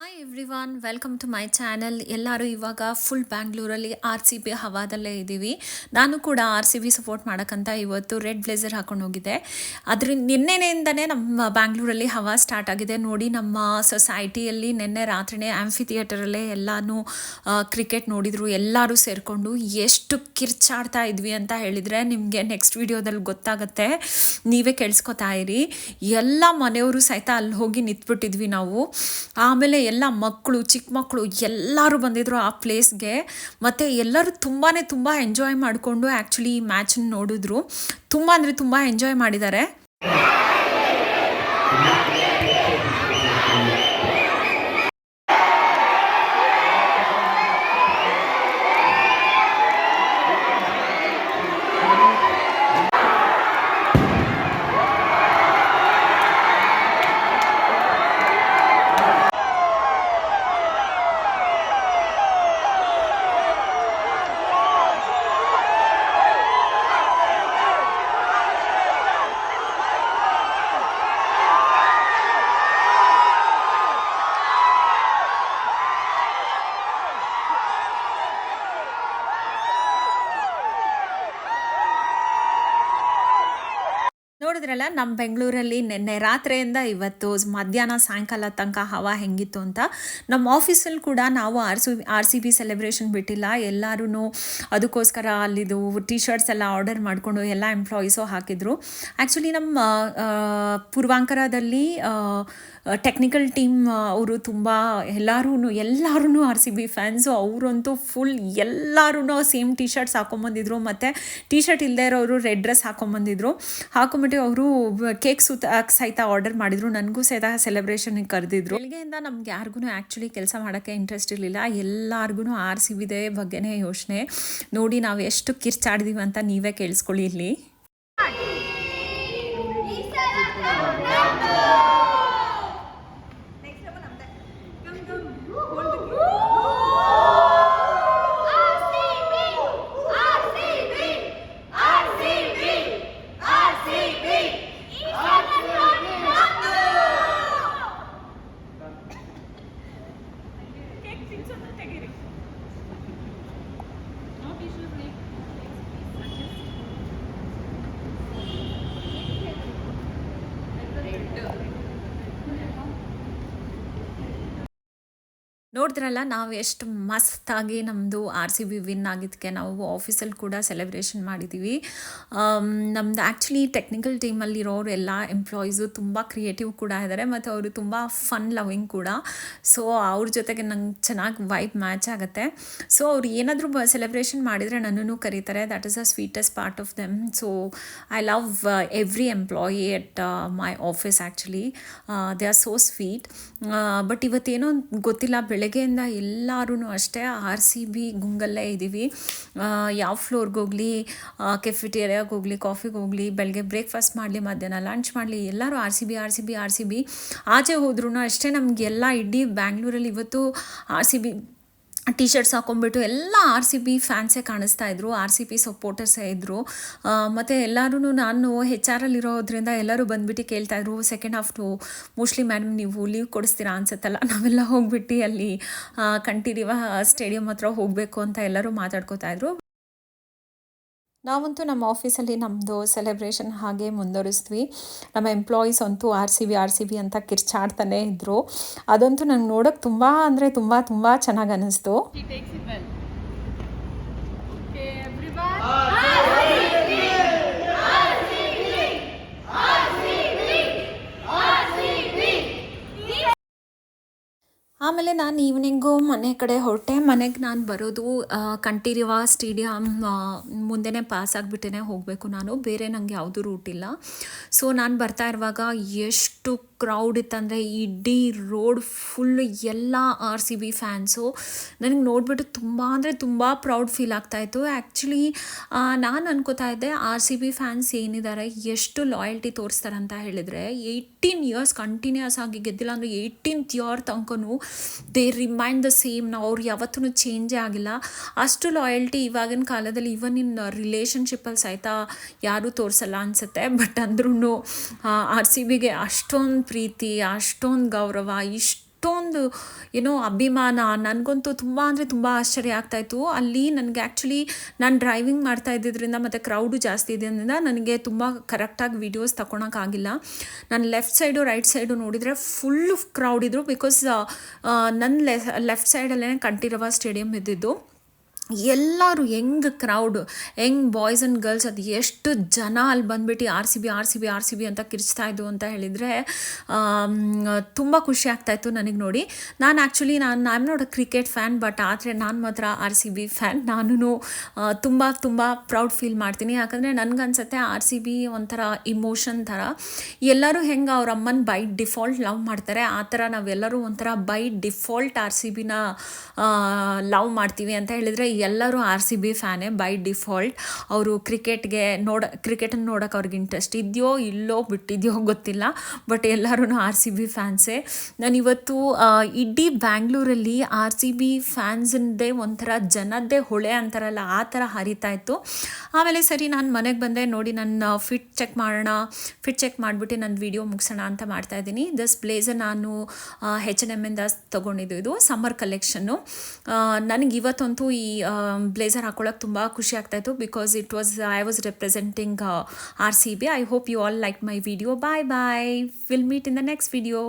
Hi everyone, welcome to my channel. ಎಲ್ಲರೂ ಇವಾಗ full ಬ್ಯಾಂಗ್ಳೂರಲ್ಲಿ RCB ಹವಾದಲ್ಲೇ ಇದ್ದೀವಿ. ನಾನು ಕೂಡ RCB ಸಪೋರ್ಟ್ ಮಾಡೋಕ್ಕಂತ ಇವತ್ತು ರೆಡ್ ಬ್ಲೇಸರ್ ಹಾಕೊಂಡು ಹೋಗಿದ್ದೆ. ನಿನ್ನೆಯಿಂದನೇ ನಮ್ಮ ಬ್ಯಾಂಗ್ಳೂರಲ್ಲಿ ಹವಾ ಸ್ಟಾರ್ಟ್ ಆಗಿದೆ ನೋಡಿ. ನಮ್ಮ ಸೊಸೈಟಿಯಲ್ಲಿ ನಿನ್ನೆ ರಾತ್ರಿನೇ ಆ್ಯಂಫಿ ಥಿಯೇಟರಲ್ಲೇ ಎಲ್ಲನೂ ಕ್ರಿಕೆಟ್ ನೋಡಿದರು. ಎಲ್ಲರೂ ಸೇರಿಕೊಂಡು ಎಷ್ಟು ಕಿರ್ಚಾಡ್ತಾ ಇದ್ವಿ ಅಂತ ಹೇಳಿದರೆ ನಿಮಗೆ ನೆಕ್ಸ್ಟ್ ವಿಡಿಯೋದಲ್ಲಿ ಗೊತ್ತಾಗುತ್ತೆ. ನೀವೇ ಕೇಳಿಸ್ಕೊತಾ ಇರಿ. ಎಲ್ಲ ಮನೆಯವರು ಸಹಿತ ಅಲ್ಲಿ ಹೋಗಿ ನಿಂತ್ಬಿಟ್ಟಿದ್ವಿ ನಾವು. ಆಮೇಲೆ ಎಲ್ಲ ಮಕ್ಕಳು, ಚಿಕ್ಕ ಮಕ್ಕಳು ಎಲ್ಲರೂ ಬಂದಿದ್ದರು ಆ ಪ್ಲೇಸ್ಗೆ. ಮತ್ತು ಎಲ್ಲರೂ ತುಂಬ ಎಂಜಾಯ್ ಮಾಡಿಕೊಂಡು ಆ್ಯಕ್ಚುಲಿ ಈ ಮ್ಯಾಚನ್ನು ನೋಡಿದ್ರು. ತುಂಬ ಅಂದರೆ ತುಂಬ ಎಂಜಾಯ್ ಮಾಡಿದ್ದಾರೆ. ನೋಡಿದ್ರಲ್ಲ, ನಮ್ಮ ಬೆಂಗಳೂರಲ್ಲಿ ನಿನ್ನೆ ರಾತ್ರಿಯಿಂದ ಇವತ್ತು ಮಧ್ಯಾಹ್ನ ಸಾಯಂಕಾಲ ತನಕ ಹವಾ ಹೆಂಗಿತ್ತು ಅಂತ. ನಮ್ಮ ಆಫೀಸಲ್ಲಿ ಕೂಡ ನಾವು RCB ಸೆಲೆಬ್ರೇಷನ್ ಬಿಟ್ಟಿಲ್ಲ. ಎಲ್ಲರೂ ಅದಕ್ಕೋಸ್ಕರ ಅಲ್ಲಿದು ಶರ್ಟ್ಸ್ ಎಲ್ಲ ಆರ್ಡರ್ ಮಾಡಿಕೊಂಡು ಎಲ್ಲ ಎಂಪ್ಲಾಯೀಸು ಹಾಕಿದರು. ಆ್ಯಕ್ಚುಲಿ ನಮ್ಮ ಪೂರ್ವಾಂಕರದಲ್ಲಿ ಟೆಕ್ನಿಕಲ್ ಟೀಮ್ ಅವರು ತುಂಬ ಎಲ್ಲರೂ RCB ಫ್ಯಾನ್ಸು. ಅವರಂತೂ ಫುಲ್ ಎಲ್ಲರೂ ಸೇಮ್ ಶರ್ಟ್ಸ್ ಹಾಕೊಂಬಂದಿದ್ರು. ಮತ್ತು ಶರ್ಟ್ ಇಲ್ಲದೆ ಇರೋರು ರೆಡ್ ಡ್ರೆಸ್ ಹಾಕೊಂಬಂದಿದ್ರು. ಹಾಕೊಂಬಿಟ್ಟು ಅವರು ಕೇಕ್ ಸಹಿತ ಆರ್ಡರ್ ಮಾಡಿದರು. ನನಗೂ ಸಹಿತ ಸೆಲೆಬ್ರೇಷನ್ಗೆ ಕರೆದಿದ್ರು. ಬೆಳಗ್ಗೆಯಿಂದ ನಮ್ಗೆ ಯಾರಿಗೂ ಆ್ಯಕ್ಚುಲಿ ಕೆಲಸ ಮಾಡೋಕ್ಕೆ ಇಂಟ್ರೆಸ್ಟ್ ಇರಲಿಲ್ಲ. ಎಲ್ಲರಿಗೂ RCB ಬಗ್ಗೆನೇ ಯೋಚನೆ. ನೋಡಿ ನಾವು ಎಷ್ಟು ಕಿರ್ಚಾಡಿದೀವಿ ಅಂತ ನೀವೇ ಕೇಳಿಸ್ಕೊಳ್ಳಿ ಇಲ್ಲಿ. ನೋಡಿದ್ರಲ್ಲ ನಾವು ಎಷ್ಟು ಮಸ್ತಾಗಿ ನಮ್ಮದು RCB ವಿನ್ ಆಗಿದ್ದಕ್ಕೆ ನಾವು ಆಫೀಸಲ್ಲಿ ಕೂಡ ಸೆಲೆಬ್ರೇಷನ್ ಮಾಡಿದ್ದೀವಿ. ನಮ್ಮದು ಆ್ಯಕ್ಚುಲಿ ಟೆಕ್ನಿಕಲ್ ಟೀಮಲ್ಲಿರೋರು ಎಲ್ಲ ಎಂಪ್ಲಾಯೀಸು ತುಂಬ ಕ್ರಿಯೇಟಿವ್ ಕೂಡ ಇದ್ದಾರೆ ಮತ್ತು ಅವರು ತುಂಬ ಫನ್ ಲವಿಂಗ್ ಕೂಡ. ಸೊ ಅವ್ರ ಜೊತೆಗೆ ನಂಗೆ ಚೆನ್ನಾಗಿ ವೈಬ್ ಮ್ಯಾಚ್ ಆಗುತ್ತೆ. ಸೊ ಅವ್ರು ಏನಾದರೂ ಸೆಲೆಬ್ರೇಷನ್ ಮಾಡಿದರೆ ನನ್ನನ್ನು ಕರೀತಾರೆ. That is the sweetest part of them. So I love every employee at my office. Actually they are so sweet. But ಇವತ್ತೇನೋ ಗೊತ್ತಿಲ್ಲ, ಬೆಳಗ್ಗೆಯಿಂದ ಎಲ್ಲರೂ ಅಷ್ಟೇ RCB ಗುಂಗಲ್ಲೇ ಇದ್ದೀವಿ. ಯಾವ ಫ್ಲೋರ್ಗೆ ಹೋಗಲಿ, ಕೆಫಿಟೇರಿಯಾಗೆ ಹೋಗಲಿ, ಕಾಫಿಗೆ ಹೋಗಲಿ, ಬೆಳಗ್ಗೆ ಬ್ರೇಕ್ಫಾಸ್ಟ್ ಮಾಡಲಿ, ಮಧ್ಯಾಹ್ನ ಲಂಚ್ ಮಾಡಲಿ, ಎಲ್ಲರೂ RCB. ಆಚೆ ಹೋದ್ರೂ ಅಷ್ಟೇ ನಮಗೆಲ್ಲ ಇಡೀ ಬ್ಯಾಂಗ್ಳೂರಲ್ಲಿ ಇವತ್ತು RCB ಶರ್ಟ್ಸ್ ಹಾಕೊಂಡ್ಬಿಟ್ಟು ಎಲ್ಲ RCB ಫ್ಯಾನ್ಸೇ ಕಾಣಿಸ್ತಾ ಇದ್ರು. RCB ಸಪೋರ್ಟರ್ಸೇ ಇದ್ದರು. ಮತ್ತು ಎಲ್ಲರೂ ನಾನು HR ಇರೋದ್ರಿಂದ ಎಲ್ಲರೂ ಬಂದುಬಿಟ್ಟು ಕೇಳ್ತಾಯಿದ್ರು, ಸೆಕೆಂಡ್ ಹಾಫ್ಟು ಮೋಸ್ಟ್ಲಿ ಮೇಡಮ್ ನೀವು ಲೀವ್ ಕೊಡಿಸ್ತೀರಾ ಅನ್ಸುತ್ತಲ್ಲ, ನಾವೆಲ್ಲ ಹೋಗ್ಬಿಟ್ಟು ಅಲ್ಲಿ ಕಂಠೀರವ ಸ್ಟೇಡಿಯಂ ಹತ್ರ ಹೋಗಬೇಕು ಅಂತ ಎಲ್ಲರೂ ಮಾತಾಡ್ಕೋತಾಯಿದ್ರು. ನಾವಂತೂ ನಮ್ಮ ಆಫೀಸಲ್ಲಿ ನಮ್ಮದು ಸೆಲೆಬ್ರೇಷನ್ ಹಾಗೆ ಮುಂದುವರಿಸಿದ್ವಿ. ನಮ್ಮ ಎಂಪ್ಲಾಯೀಸ್ ಅಂತೂ RCB ಅಂತ ಕಿರ್ಚಾಡ್ತಾನೆ ಇದ್ದರು. ಅದಂತೂ ನಂಗೆ ನೋಡೋಕ್ಕೆ ತುಂಬ ಅಂದರೆ ತುಂಬ ಚೆನ್ನಾಗಿ ಅನ್ನಿಸ್ತು. ಆಮೇಲೆ ನಾನು ಈವ್ನಿಂಗು ಮನೆ ಕಡೆ ಹೊರಟೆ. ಮನೆಗೆ ನಾನು ಬರೋದು ಕಂಠೀರವ ಸ್ಟೇಡಿಯಂ ಮುಂದೆನೇ ಪಾಸ್ ಆಗಿಬಿಟ್ಟೇ ಹೋಗಬೇಕು ನಾನು. ಬೇರೆ ನನಗೆ ಯಾವುದೂ ರೂಟ್ ಇಲ್ಲ. ಸೊ ನಾನು ಬರ್ತಾ ಇರುವಾಗ ಎಷ್ಟು ಕ್ರೌಡ್ ಇತ್ತಂದರೆ ಇಡೀ ರೋಡ್ ಫುಲ್ ಎಲ್ಲ RCB ಫ್ಯಾನ್ಸು. ನನಗೆ ನೋಡಿಬಿಟ್ಟು ತುಂಬ ಅಂದರೆ ತುಂಬ ಪ್ರೌಡ್ ಫೀಲ್ ಆಗ್ತಾಯಿತ್ತು. ಆ್ಯಕ್ಚುಲಿ ನಾನು ಅನ್ಕೋತಾ ಇದ್ದೆ RCB ಫ್ಯಾನ್ಸ್ ಏನಿದ್ದಾರೆ ಎಷ್ಟು ಲಾಯಲ್ಟಿ ತೋರಿಸ್ತಾರೆ ಅಂತ ಹೇಳಿದರೆ, 18 ಇಯರ್ಸ್ ಕಂಟಿನ್ಯೂಸ್ ಆಗಿ ಗೆದ್ದಿಲ್ಲ ಅಂದರೆ 18th ಇಯರ್ ತನಕನೂ ದೇ ರಿಮೈಂಡ್ ದ ಸೇಮ್. ಅವ್ರು ಯಾವತ್ತೂ ಚೇಂಜೇ ಆಗಿಲ್ಲ. ಅಷ್ಟು ಲಾಯಲ್ಟಿ ಇವಾಗಿನ ಕಾಲದಲ್ಲಿ ಈವನ್ ಇನ್ ರಿಲೇಷನ್ಶಿಪ್ಪಲ್ಲಿ ಸಹಿತ ಯಾರೂ ತೋರಿಸಲ್ಲ ಅನಿಸುತ್ತೆ. ಬಟ್ ಅಂದ್ರೂ RCBಗೆ ಅಷ್ಟೊಂದು ಪ್ರೀತಿ, ಅಷ್ಟೊಂದು ಗೌರವ, ಅಷ್ಟೊಂದು ಏನೋ ಅಭಿಮಾನ. ನನಗಂತೂ ತುಂಬ ಅಂದರೆ ತುಂಬ ಆಶ್ಚರ್ಯ ಆಗ್ತಾಯಿತ್ತು. ಅಲ್ಲಿ ನನಗೆ ಆ್ಯಕ್ಚುಲಿ ನಾನು ಡ್ರೈವಿಂಗ್ ಮಾಡ್ತಾ ಇದ್ದಿದ್ದರಿಂದ ಮತ್ತು ಕ್ರೌಡು ಜಾಸ್ತಿ ಇದರಿಂದ ನನಗೆ ತುಂಬ ಕರೆಕ್ಟಾಗಿ ವೀಡಿಯೋಸ್ ತಗೊಳಕ್ಕಾಗಿಲ್ಲ. ನಾನು ಲೆಫ್ಟ್ ಸೈಡು ರೈಟ್ ಸೈಡು ನೋಡಿದರೆ ಫುಲ್ಲು ಕ್ರೌಡ್ ಇದ್ದರು. ಬಿಕಾಸ್ ನನ್ನ ಲೆಫ್ಟ್ ಸೈಡಲ್ಲೇ ಕಂಠೀರವ ಸ್ಟೇಡಿಯಂ ಇದ್ದಿದ್ದು. ಎಲ್ಲರೂ ಕ್ರೌಡು ಬಾಯ್ಸ್ ಆ್ಯಂಡ್ ಗರ್ಲ್ಸ್, ಅದು ಎಷ್ಟು ಜನ ಅಲ್ಲಿ ಬಂದುಬಿಟ್ಟು RCB ಅಂತ ಕಿರ್ಚ್ತಾಯಿದ್ದು ಅಂತ ಹೇಳಿದರೆ ತುಂಬ ಖುಷಿ ಆಗ್ತಾಯಿತ್ತು ನನಗೆ ನೋಡಿ. ನಾನು actually I am not a cricket fan, but ಆದರೆ ನಾನು ಮಾತ್ರ RCB ಫ್ಯಾನ್. ನಾನು ತುಂಬ ಪ್ರೌಡ್ ಫೀಲ್ ಮಾಡ್ತೀನಿ. ಯಾಕಂದರೆ ನನಗನ್ಸುತ್ತೆ RCB ಒಂಥರ ಇಮೋಷನ್ ಥರ. ಎಲ್ಲರೂ ಹೆಂಗೆ ಅವ್ರ ಅಮ್ಮನ ಬೈ ಡಿಫಾಲ್ಟ್ ಲವ್ ಮಾಡ್ತಾರೆ, ಆ ಥರ ನಾವೆಲ್ಲರೂ ಒಂಥರ ಬೈ ಡಿಫಾಲ್ಟ್ RCBನ ಲವ್ ಮಾಡ್ತೀವಿ ಅಂತ ಹೇಳಿದರೆ ಎಲ್ಲರೂ RCB ಫ್ಯಾನೇ ಬೈ ಡಿಫಾಲ್ಟ್. ಅವರು ಕ್ರಿಕೆಟನ್ನು ನೋಡೋಕೆ ಅವ್ರಿಗೆ ಇಂಟ್ರೆಸ್ಟ್ ಇದೆಯೋ ಇಲ್ಲೋ ಬಿಟ್ಟಿದೆಯೋ ಗೊತ್ತಿಲ್ಲ, ಬಟ್ ಎಲ್ಲರೂ RCB ಫ್ಯಾನ್ಸೇ. ನಾನಿವತ್ತು ಇಡೀ ಬ್ಯಾಂಗ್ಳೂರಲ್ಲಿ RCB ಫ್ಯಾನ್ಸಿಂದೇ ಒಂಥರ ಜನದ್ದೇ ಹೊಳೆ ಅಂತಾರಲ್ಲ, ಆ ಥರ ಹರಿತಾ ಇತ್ತು. ಆಮೇಲೆ ಸರಿ ನಾನು ಮನೆಗೆ ಬಂದೆ. ನೋಡಿ ನನ್ನ ಫಿಟ್ ಚೆಕ್ ಮಾಡಿಬಿಟ್ಟು ನನ್ನ ವಿಡಿಯೋ ಮುಗಿಸೋಣ ಅಂತ ಮಾಡ್ತಾಯಿದ್ದೀನಿ. ದಿಸ್ ಬ್ಲೇಸರ್ ನಾನು H&M ಇಂದ ತೊಗೊಂಡಿದ್ದು. ಇದು ಸಮ್ಮರ್ ಕಲೆಕ್ಷನ್ನು. ನನಗೆ ಇವತ್ತಂತೂ ಈ ಬ್ಲೇಸರ್ ಹಾಕೊಳ್ಳೋಕೆ ತುಂಬ ಖುಷಿ ಆಗ್ತಾಯಿತ್ತು, because I was representing RCB. I hope you all like my video. Bye. Will meet in the next video.